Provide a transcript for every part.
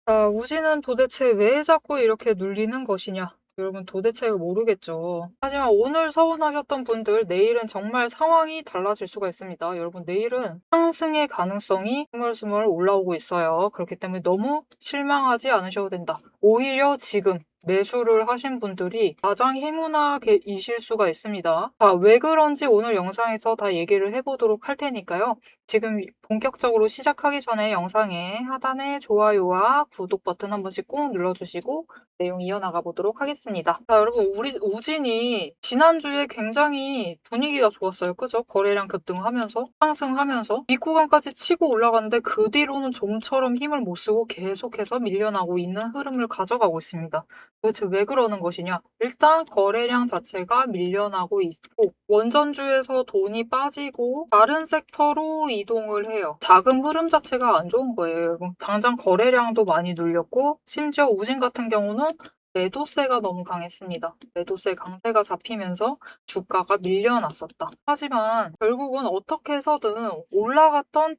자, 우지는 도대체 왜 자꾸 이렇게 눌리는 것이냐? 여러분 도대체 모르겠죠. 하지만 오늘 서운하셨던 분들 내일은 정말 상황이 달라질 수가 있습니다. 여러분 내일은 상승의 가능성이 스물스물 올라오고 있어요. 그렇기 때문에 너무 실망하지 않으셔도 된다. 오히려 지금 매수를 하신 분들이 가장 행운아이실 수가 있습니다. 자, 왜 그런지 오늘 영상에서 다 얘기를 해보도록 할 테니까요. 지금 본격적으로 시작하기 전에 영상의 하단에 좋아요와 구독 버튼 한 번씩 꾹 눌러주시고 내용 이어나가 보도록 하겠습니다. 자, 여러분 우리 우진이 지난주에 굉장히 분위기가 좋았어요. 그죠? 거래량 급등하면서 상승하면서 윗구간까지 치고 올라가는데 그 뒤로는 좀처럼 힘을 못 쓰고 계속해서 밀려나고 있는 흐름을 가져가고 있습니다. 도대체 왜 그러는 것이냐? 일단 거래량 자체가 밀려나고 있고 원전주에서 돈이 빠지고 다른 섹터로 이동을 해요. 자금 흐름 자체가 안 좋은 거예요. 당장 거래량도 많이 눌렸고 심지어 우진 같은 경우는 매도세가 너무 강했습니다. 매도세 강세가 잡히면서 주가가 밀려났었다. 하지만 결국은 어떻게 해서든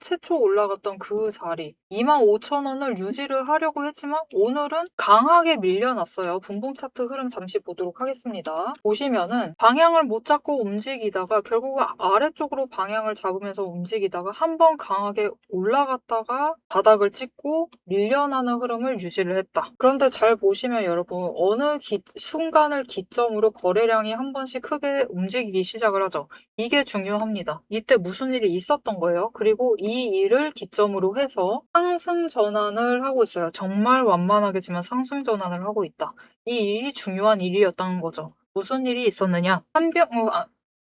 최초 올라갔던 그 자리 25,000원을 유지를 하려고 했지만 오늘은 강하게 밀려났어요. 분봉 차트 흐름 잠시 보도록 하겠습니다. 보시면은 방향을 못 잡고 움직이다가 결국은 아래쪽으로 방향을 잡으면서 움직이다가 한번 강하게 올라갔다가 바닥을 찍고 밀려나는 흐름을 유지를 했다. 그런데 잘 보시면 여러분 어느 순간을 기점으로 거래량이 한 번씩 크게 움직이기 시작을 하죠. 이게 중요합니다. 이때 무슨 일이 있었던 거예요. 그리고 이 일을 기점으로 해서 상승 전환을 하고 있어요. 정말 완만하게지만 상승 전환을 하고 있다. 이 일이 중요한 일이었다는 거죠. 무슨 일이 있었느냐?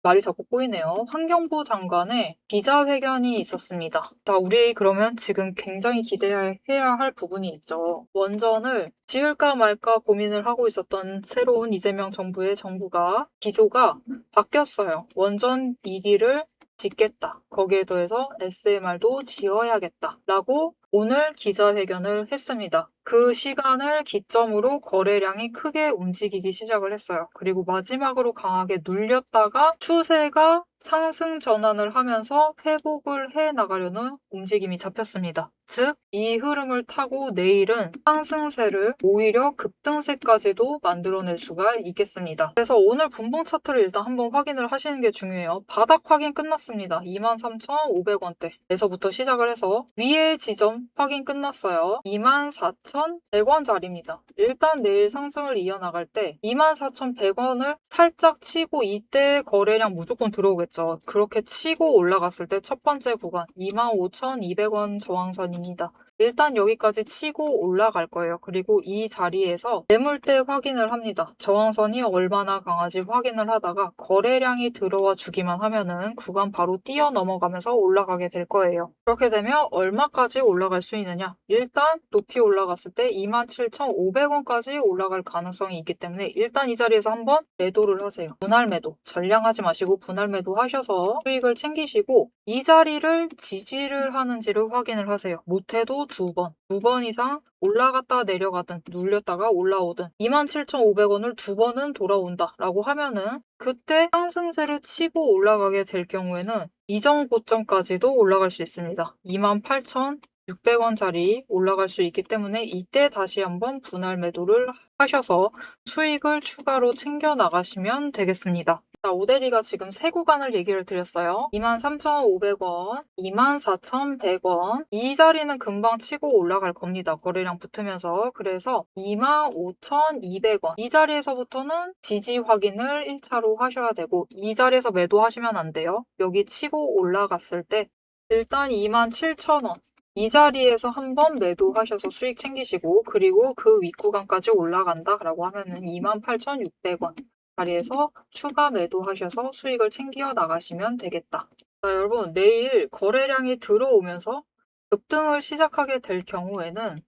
말이 자꾸 꼬이네요. 환경부 장관의 기자회견이 있었습니다. 우리 그러면 지금 굉장히 기대해야 할 부분이 있죠. 원전을 지을까 말까 고민을 하고 있었던 새로운 이재명 정부가 기조가 바뀌었어요. 원전 2기를 짓겠다. 거기에 더해서 SMR도 지어야겠다. 라고 오늘 기자회견을 했습니다. 그 시간을 기점으로 거래량이 크게 움직이기 시작을 했어요. 그리고 마지막으로 강하게 눌렸다가 추세가 상승 전환을 하면서 회복을 해 나가려는 움직임이 잡혔습니다. 즉, 이 흐름을 타고 내일은 상승세를 오히려 급등세까지도 만들어낼 수가 있겠습니다. 그래서 오늘 분봉 차트를 일단 한번 확인을 하시는 게 중요해요. 바닥 확인 끝났습니다. 23,500원대에서부터 시작을 해서 위의 지점 확인 끝났어요. 24,100원짜리입니다. 일단 내일 상승을 이어나갈 때 24,100원을 살짝 치고 이때 거래량 무조건 들어오겠죠. 그렇게 치고 올라갔을 때 첫 번째 구간 25,200원 저항선입니다. 일단 여기까지 치고 올라갈 거예요. 그리고 이 자리에서 매물대 확인을 합니다. 저항선이 얼마나 강한지 확인을 하다가 거래량이 들어와 주기만 하면은 구간 바로 뛰어 넘어가면서 올라가게 될 거예요. 그렇게 되면 얼마까지 올라갈 수 있느냐? 일단 높이 올라갔을 때 27,500원까지 올라갈 가능성이 있기 때문에 일단 이 자리에서 한번 매도를 하세요. 분할 매도, 전량하지 마시고 분할 매도 하셔서 수익을 챙기시고 이 자리를 지지를 하는지를 확인을 하세요. 못해도 두 번 이상 올라갔다 내려가든 눌렸다가 올라오든 27,500원을 두 번은 돌아온다 라고 하면은 그때 상승세를 치고 올라가게 될 경우에는 이전 고점까지도 올라갈 수 있습니다. 28,600원짜리 올라갈 수 있기 때문에 이때 다시 한번 분할 매도를 하셔서 수익을 추가로 챙겨 나가시면 되겠습니다. 자, 오데리가 지금 세 구간을 얘기를 드렸어요. 23,500원, 24,100원. 이 자리는 금방 치고 올라갈 겁니다. 거래량 붙으면서. 그래서 25,200원. 이 자리에서부터는 지지 확인을 1차로 하셔야 되고 이 자리에서 매도하시면 안 돼요. 여기 치고 올라갔을 때 일단 27,000원. 이 자리에서 한번 매도하셔서 수익 챙기시고 그리고 그 윗구간까지 올라간다라고 하면은 28,600원. 자리에서 추가 매도하셔서 수익을 챙겨 나가시면 되겠다. 자, 여러분 내일 거래량이 들어오면서 급등을 시작하게 될 경우에는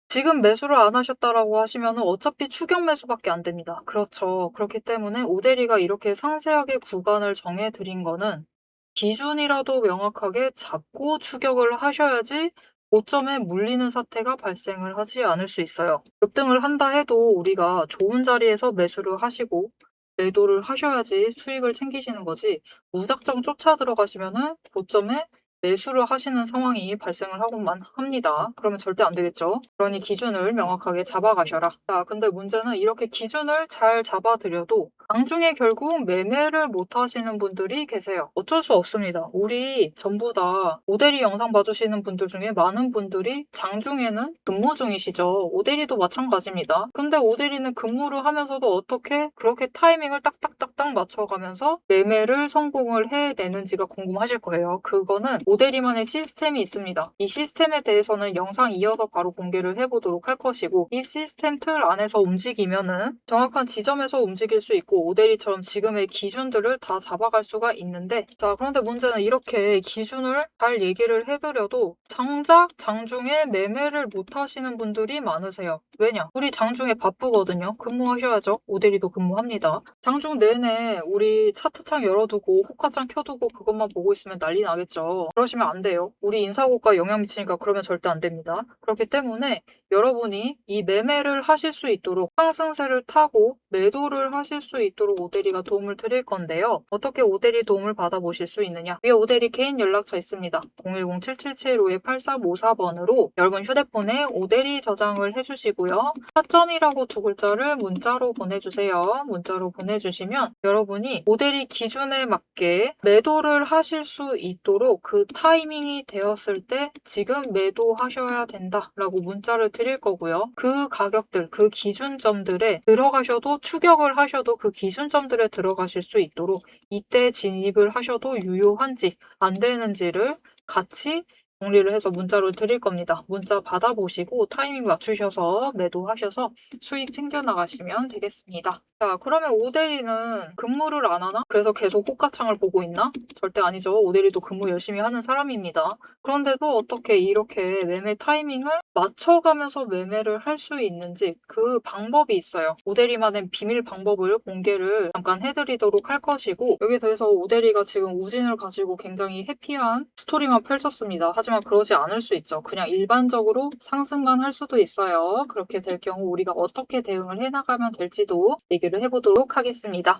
지금 매수를 안 하셨다라고 하시면 어차피 추격 매수밖에 안 됩니다. 그렇죠. 그렇기 때문에 오데리가 이렇게 상세하게 구간을 정해드린 거는 기준이라도 명확하게 잡고 추격을 하셔야지 고점에 물리는 사태가 발생을 하지 않을 수 있어요. 급등을 한다 해도 우리가 좋은 자리에서 매수를 하시고 매도를 하셔야지 수익을 챙기시는 거지 무작정 쫓아 들어가시면은 고점에 매수를 하시는 상황이 발생을 하곤만 합니다. 그러면 절대 안 되겠죠. 그러니 기준을 명확하게 잡아가셔라. 자, 근데 문제는 이렇게 기준을 잘 잡아드려도 장중에 결국 매매를 못 하시는 분들이 계세요. 어쩔 수 없습니다. 우리 전부 다 오대리 영상 봐주시는 분들 중에 많은 분들이 장중에는 근무 중이시죠. 오대리도 마찬가지입니다. 근데 오대리는 근무를 하면서도 어떻게 그렇게 타이밍을 딱딱딱딱 맞춰가면서 매매를 성공을 해내는지가 궁금하실 거예요. 그거는 오대리만의 시스템이 있습니다. 이 시스템에 대해서는 영상 이어서 바로 공개를 해보도록 할 것이고, 이 시스템 틀 안에서 움직이면은 정확한 지점에서 움직일 수 있고 오대리처럼 지금의 기준들을 다 잡아갈 수가 있는데, 자, 그런데 문제는 이렇게 기준을 잘 얘기를 해드려도 정작 장중에 매매를 못 하시는 분들이 많으세요. 왜냐? 우리 장중에 바쁘거든요. 근무하셔야죠. 오대리도 근무합니다. 장중 내내 우리 차트창 열어두고 호가창 켜두고 그것만 보고 있으면 난리 나겠죠. 그러시면 안 돼요. 우리 인사고가 영향 미치니까 그러면 절대 안 됩니다. 그렇기 때문에 여러분이 이 매매를 하실 수 있도록 상승세를 타고 매도를 하실 수 있도록 오대리가 도움을 드릴 건데요. 어떻게 오대리 도움을 받아보실 수 있느냐? 위에 오대리 개인 연락처 있습니다. 010-7775-8354번으로 여러분 휴대폰에 오대리 저장을 해주시고요. 타점이라고 두 글자를 문자로 보내주세요. 문자로 보내주시면 여러분이 오대리 기준에 맞게 매도를 하실 수 있도록 그 타이밍이 되었을 때 지금 매도하셔야 된다라고 문자를 드릴 거고요. 그 가격들, 그 기준점들에 들어가셔도 추격을 하셔도 그 기준점들에 들어가실 수 있도록 이때 진입을 하셔도 유효한지 안 되는지를 같이 정리를 해서 문자로 드릴 겁니다. 문자 받아보시고 타이밍 맞추셔서 매도하셔서 수익 챙겨나가시면 되겠습니다. 자, 그러면 오대리는 근무를 안 하나? 그래서 계속 호가창을 보고 있나? 절대 아니죠. 오대리도 근무 열심히 하는 사람입니다. 그런데도 어떻게 이렇게 매매 타이밍을 맞춰가면서 매매를 할 수 있는지 그 방법이 있어요. 오대리만의 비밀 방법을 공개를 잠깐 해드리도록 할 것이고, 여기에 대해서 오대리가 지금 우진을 가지고 굉장히 해피한 스토리만 펼쳤습니다. 하지만 그러지 않을 수 있죠. 그냥 일반적으로 상승만 할 수도 있어요. 그렇게 될 경우 우리가 어떻게 대응을 해나가면 될지도 얘기를 해보도록 하겠습니다.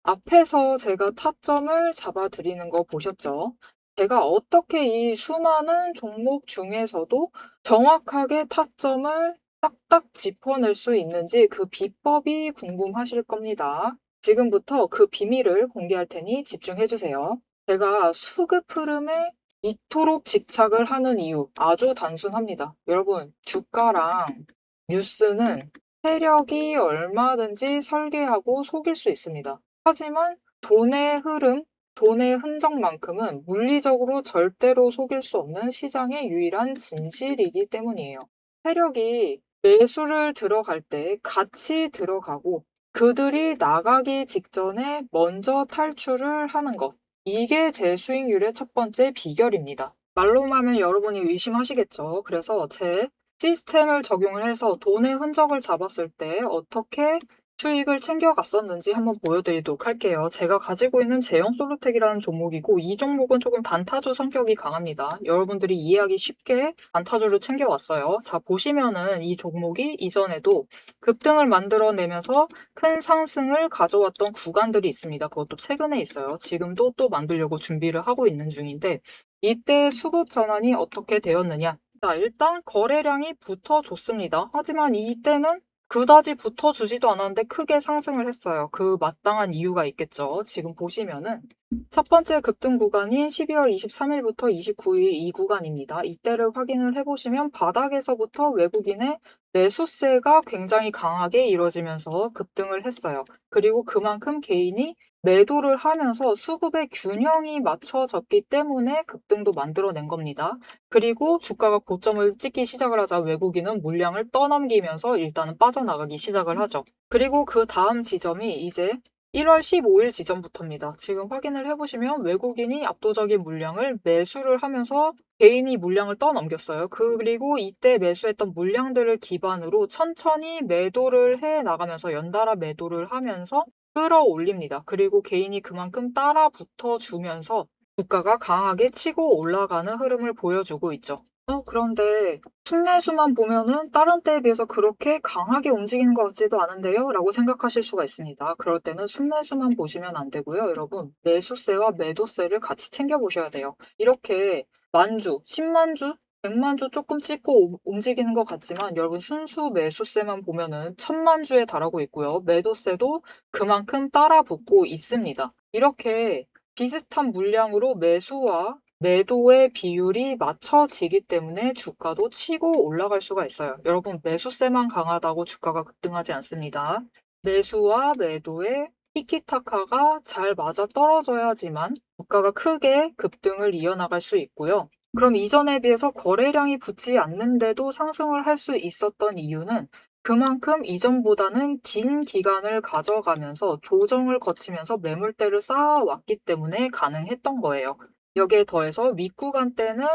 앞에서 제가 타점을 잡아드리는 거 보셨죠? 제가 어떻게 이 수많은 종목 중에서도 정확하게 타점을 딱딱 짚어낼 수 있는지 그 비법이 궁금하실 겁니다. 지금부터 그 비밀을 공개할 테니 집중해주세요. 제가 수급 흐름에 이토록 집착을 하는 이유 아주 단순합니다. 여러분, 주가랑 뉴스는 세력이 얼마든지 설계하고 속일 수 있습니다. 하지만 돈의 흐름, 돈의 흔적만큼은 물리적으로 절대로 속일 수 없는 시장의 유일한 진실이기 때문이에요. 세력이 매수를 들어갈 때 같이 들어가고 그들이 나가기 직전에 먼저 탈출을 하는 것. 이게 제 수익률의 첫 번째 비결입니다. 말로만 하면 여러분이 의심하시겠죠. 그래서 제 시스템을 적용을 해서 돈의 흔적을 잡았을 때 어떻게 수익을 챙겨갔었는지 한번 보여드리도록 할게요. 제가 가지고 있는 제형 솔루텍이라는 종목이고 이 종목은 조금 단타주 성격이 강합니다. 여러분들이 이해하기 쉽게 단타주를 챙겨왔어요. 자, 보시면은 이 종목이 이전에도 급등을 만들어내면서 큰 상승을 가져왔던 구간들이 있습니다. 그것도 최근에 있어요. 지금도 또 만들려고 준비를 하고 있는 중인데 이때 수급 전환이 어떻게 되었느냐? 자, 일단 거래량이 붙어줬습니다. 하지만 이때는 그다지 붙어주지도 않았는데 크게 상승을 했어요. 그 마땅한 이유가 있겠죠. 지금 보시면은 첫 번째 급등 구간인 12월 23일부터 29일 이 구간입니다. 이때를 확인을 해보시면 바닥에서부터 외국인의 매수세가 굉장히 강하게 이뤄지면서 급등을 했어요. 그리고 그만큼 개인이 매도를 하면서 수급의 균형이 맞춰졌기 때문에 급등도 만들어낸 겁니다. 그리고 주가가 고점을 찍기 시작을 하자 외국인은 물량을 떠넘기면서 일단은 빠져나가기 시작을 하죠. 그리고 그 다음 지점이 이제 1월 15일 지점부터입니다. 지금 확인을 해보시면 외국인이 압도적인 물량을 매수를 하면서 개인이 물량을 떠넘겼어요. 그리고 이때 매수했던 물량들을 기반으로 천천히 매도를 해 나가면서 연달아 매도를 하면서 끌어올립니다. 그리고 개인이 그만큼 따라 붙어주면서 주가가 강하게 치고 올라가는 흐름을 보여주고 있죠. 그런데 순매수만 보면은 다른 때에 비해서 그렇게 강하게 움직이는 것 같지도 않은데요? 라고 생각하실 수가 있습니다. 그럴 때는 순매수만 보시면 안 되고요. 여러분, 매수세와 매도세를 같이 챙겨보셔야 돼요. 이렇게 만주, 10만 주, 100만 주 조금 찍고 움직이는 것 같지만 여러분 순수 매수세만 보면은 1000만 주에 달하고 있고요. 매도세도 그만큼 따라 붙고 있습니다. 이렇게 비슷한 물량으로 매수와 매도의 비율이 맞춰지기 때문에 주가도 치고 올라갈 수가 있어요. 여러분 매수세만 강하다고 주가가 급등하지 않습니다. 매수와 매도의 티키타카가 잘 맞아떨어져야지만 주가가 크게 급등을 이어나갈 수 있고요. 그럼 이전에 비해서 거래량이 붙지 않는데도 상승을 할 수 있었던 이유는 그만큼 이전보다는 긴 기간을 가져가면서 조정을 거치면서 매물대를 쌓아왔기 때문에 가능했던 거예요. 여기에 더해서 윗구간 때는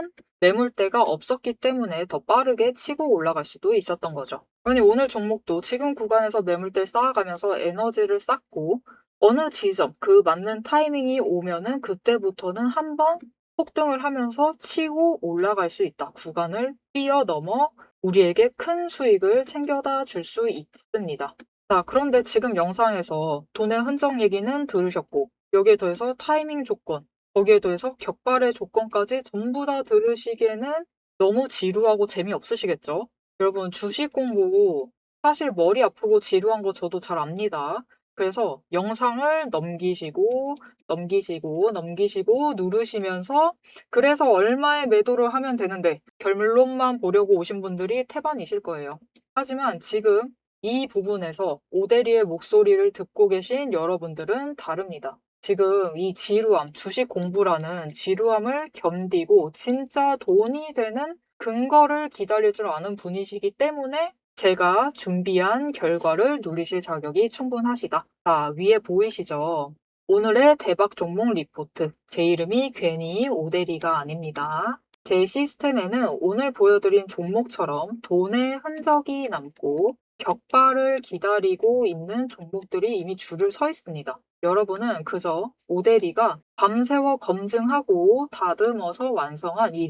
매물대가 없었기 때문에 더 빠르게 치고 올라갈 수도 있었던 거죠. 아니 오늘 종목도 지금 구간에서 매물대를 쌓아가면서 에너지를 쌓고 어느 지점 그 맞는 타이밍이 오면은 그때부터는 한번 폭등을 하면서 치고 올라갈 수 있다. 구간을 뛰어넘어 우리에게 큰 수익을 챙겨다 줄 수 있습니다. 자, 그런데 지금 영상에서 돈의 흔적 얘기는 들으셨고 여기에 더해서 타이밍 조건, 거기에 더해서 격발의 조건까지 전부 다 들으시기에는 너무 지루하고 재미없으시겠죠? 여러분 주식 공부 사실 머리 아프고 지루한 거 저도 잘 압니다. 그래서 영상을 넘기시고 누르시면서 그래서 얼마에 매도를 하면 되는데 결론만 보려고 오신 분들이 태반이실 거예요. 하지만 지금 이 부분에서 오대리의 목소리를 듣고 계신 여러분들은 다릅니다. 지금 이 지루함, 주식 공부라는 지루함을 견디고 진짜 돈이 되는 근거를 기다릴 줄 아는 분이시기 때문에 제가 준비한 결과를 누리실 자격이 충분하시다. 자, 위에 보이시죠? 오늘의 대박 종목 리포트. 제 이름이 괜히 오대리가 아닙니다. 제 시스템에는 오늘 보여드린 종목처럼 돈의 흔적이 남고 격발을 기다리고 있는 종목들이 이미 줄을 서 있습니다. 여러분은 그저 오대리가 밤새워 검증하고 다듬어서 완성한 이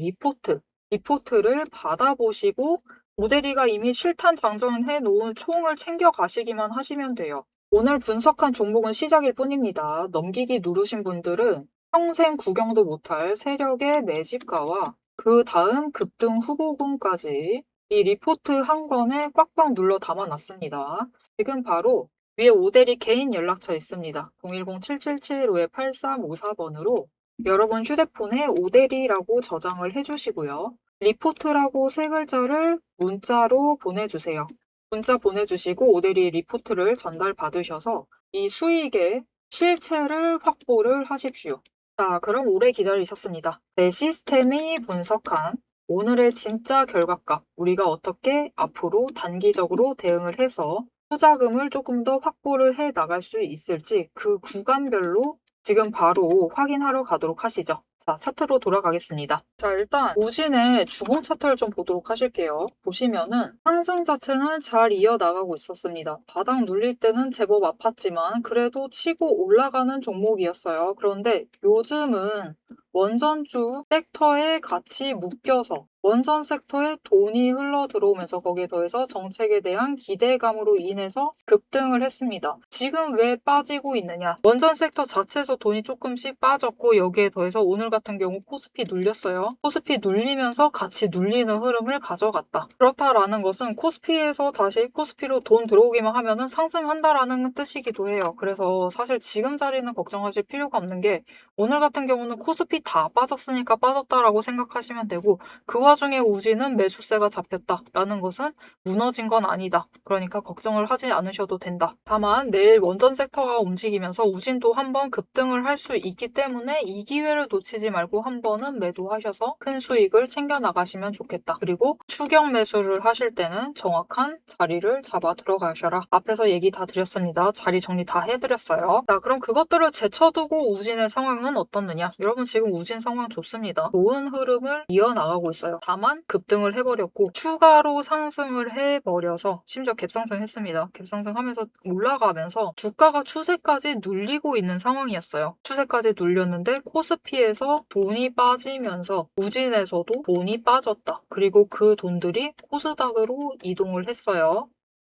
리포트를 받아보시고 오대리가 이미 실탄 장전해 놓은 총을 챙겨 가시기만 하시면 돼요. 오늘 분석한 종목은 시작일 뿐입니다. 넘기기 누르신 분들은 평생 구경도 못할 세력의 매집가와 그 다음 급등 후보군까지 이 리포트 한 권에 꽉꽉 눌러 담아놨습니다. 지금 바로 위에 오대리 개인 연락처 있습니다. 010-7775-8354번으로 여러분 휴대폰에 오대리라고 저장을 해주시고요. 리포트라고 세 글자를 문자로 보내주세요. 문자 보내주시고 오대리 리포트를 전달받으셔서 이 수익의 실체를 확보를 하십시오. 자, 그럼 오래 기다리셨습니다. 내 시스템이 분석한 오늘의 진짜 결과값, 우리가 어떻게 앞으로 단기적으로 대응을 해서 투자금을 조금 더 확보를 해 나갈 수 있을지 그 구간별로 지금 바로 확인하러 가도록 하시죠. 자, 차트로 돌아가겠습니다. 자, 일단 우진의 주봉 차트를 좀 보도록 하실게요. 보시면은 상승 자체는 잘 이어나가고 있었습니다. 바닥 눌릴 때는 제법 아팠지만 그래도 치고 올라가는 종목이었어요. 그런데 요즘은 원전주 섹터에 같이 묶여서 원전 섹터에 돈이 흘러 들어오면서 거기에 더해서 정책에 대한 기대감으로 인해서 급등을 했습니다. 지금 왜 빠지고 있느냐? 원전 섹터 자체에서 돈이 조금씩 빠졌고 여기에 더해서 오늘 같은 경우 코스피 눌렸어요. 코스피 눌리면서 같이 눌리는 흐름을 가져갔다. 그렇다라는 것은 코스피에서 다시 코스피로 돈 들어오기만 하면은 상승한다라는 뜻이기도 해요. 그래서 사실 지금 자리는 걱정하실 필요가 없는 게 오늘 같은 경우는 코스피 다 빠졌으니까 빠졌다라고 생각하시면 되고 그 와중에 우지는 매수세가 잡혔다라는 것은 무너진 건 아니다. 그러니까 걱정을 하지 않으셔도 된다. 다만 내일 원전 섹터가 움직이면서 우진도 한번 급등을 할 수 있기 때문에 이 기회를 놓치지 말고 한 번은 매도하셔서 큰 수익을 챙겨 나가시면 좋겠다. 그리고 추격 매수를 하실 때는 정확한 자리를 잡아 들어가셔라. 앞에서 얘기 다 드렸습니다. 자리 정리 다 해드렸어요. 자, 그럼 그것들을 제쳐두고 우진의 상황은 어떻느냐? 여러분 지금 우진 상황 좋습니다. 좋은 흐름을 이어나가고 있어요. 다만 급등을 해버렸고 추가로 상승을 해버려서 심지어 갭상승했습니다. 갭상승하면서 올라가면서 주가가 추세까지 눌리고 있는 상황이었어요. 추세까지 눌렸는데 코스피에서 돈이 빠지면서 우진에서도 돈이 빠졌다. 그리고 그 돈들이 코스닥으로 이동을 했어요.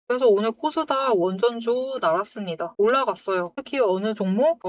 그래서 오늘 코스닥 원전주 날았습니다. 올라갔어요. 특히 어느 종목?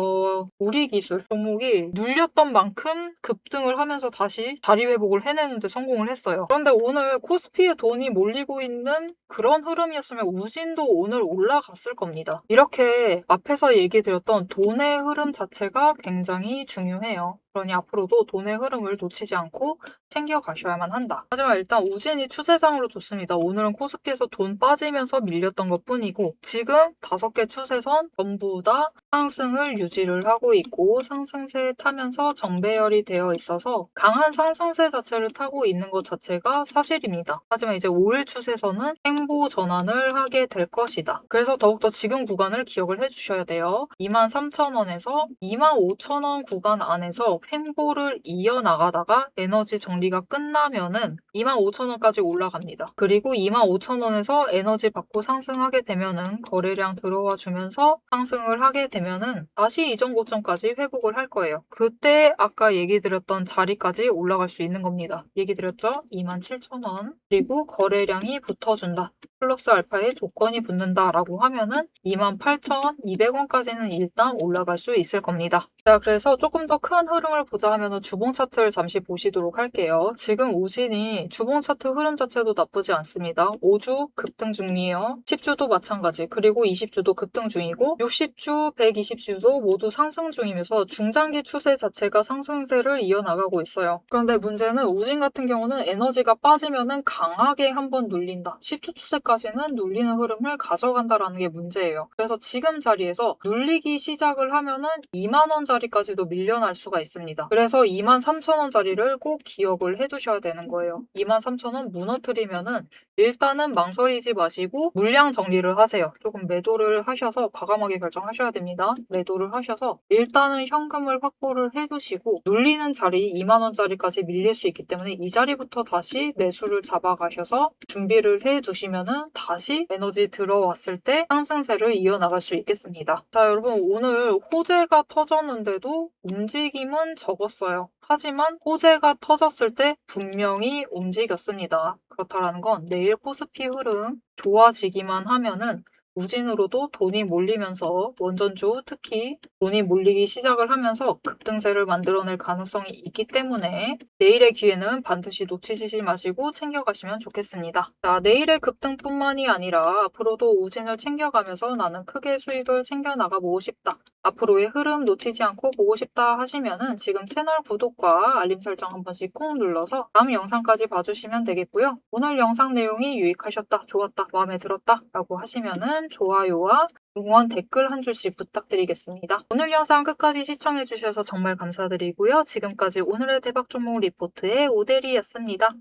우리기술 종목이 눌렸던 만큼 급등을 하면서 다시 자리 회복을 해내는데 성공을 했어요. 그런데 오늘 코스피에 돈이 몰리고 있는 그런 흐름이었으면 우진도 오늘 올라갔을 겁니다. 이렇게 앞에서 얘기 드렸던 돈의 흐름 자체가 굉장히 중요해요. 그러니 앞으로도 돈의 흐름을 놓치지 않고 챙겨가셔야만 한다. 하지만 일단 우진이 추세상으로 좋습니다. 오늘은 코스피에서 돈 빠지면서 밀렸던 것 뿐이고 지금 5개 추세선 전부 다 상승을 유지를 하고 있고 상승세에 타면서 정배열이 되어 있어서 강한 상승세 자체를 타고 있는 것 자체가 사실입니다. 하지만 이제 5일 추세선은 횡보 전환을 하게 될 것이다. 그래서 더욱더 지금 구간을 기억을 해주셔야 돼요. 23,000원에서 25,000원 구간 안에서 횡보를 이어나가다가 에너지 정리가 끝나면은 25,000원까지 올라갑니다. 그리고 25,000원에서 에너지 받고 상승하게 되면은 거래량 들어와 주면서 상승을 하게 되면은 다시 이전 고점까지 회복을 할 거예요. 그때 아까 얘기 드렸던 자리까지 올라갈 수 있는 겁니다. 얘기 드렸죠? 27,000원. 그리고 거래량이 붙어준다. 플러스 알파의 조건이 붙는다라고 하면은 28,200원까지는 일단 올라갈 수 있을 겁니다. 자, 그래서 조금 더 큰 흐름을 보자 하면은 주봉 차트를 잠시 보시도록 할게요. 지금 우진이 주봉 차트 흐름 자체도 나쁘지 않습니다. 5주 급등 중이에요. 10주도 마찬가지. 그리고 20주도 급등 중이고 60주, 120주도 모두 상승 중이면서 중장기 추세 자체가 상승세를 이어나가고 있어요. 그런데 문제는 우진 같은 경우는 에너지가 빠지면은 강하게 한번 눌린다. 10주 추세까지는 눌리는 흐름을 가져간다라는 게 문제예요. 그래서 지금 자리에서 눌리기 시작을 하면은 2만 원짜리까지도 밀려날 수가 있습니다. 그래서 23,000원짜리를 꼭 기억을 해두셔야 되는 거예요. 23,000원 무너뜨리면은 일단은 망설이지 마시고 물량 정리를 하세요. 조금 매도를 하셔서 과감하게 결정하셔야 됩니다. 매도를 하셔서 일단은 현금을 확보를 해두시고 눌리는 자리 2만 원짜리까지 밀릴 수 있기 때문에 이 자리부터 다시 매수를 잡아가셔서 준비를 해두시면은 다시 에너지 들어왔을 때 상승세를 이어나갈 수 있겠습니다. 자, 여러분 오늘 호재가 터졌는데도 움직임은 적었어요. 하지만 호재가 터졌을 때 분명히 움직였습니다. 그렇다라는 건 내일 코스피 흐름 좋아지기만 하면은 우진으로도 돈이 몰리면서 원전주 특히 돈이 몰리기 시작을 하면서 급등세를 만들어낼 가능성이 있기 때문에 내일의 기회는 반드시 놓치지 마시고 챙겨가시면 좋겠습니다. 자, 내일의 급등뿐만이 아니라 앞으로도 우진을 챙겨가면서 나는 크게 수익을 챙겨나가보고 싶다. 앞으로의 흐름 놓치지 않고 보고 싶다 하시면은 지금 채널 구독과 알림 설정 한 번씩 꾹 눌러서 다음 영상까지 봐주시면 되겠고요. 오늘 영상 내용이 유익하셨다, 좋았다, 마음에 들었다 라고 하시면은 좋아요와 응원 댓글 한 줄씩 부탁드리겠습니다. 오늘 영상 끝까지 시청해주셔서 정말 감사드리고요. 지금까지 오늘의 대박 종목 리포트의 오대리였습니다.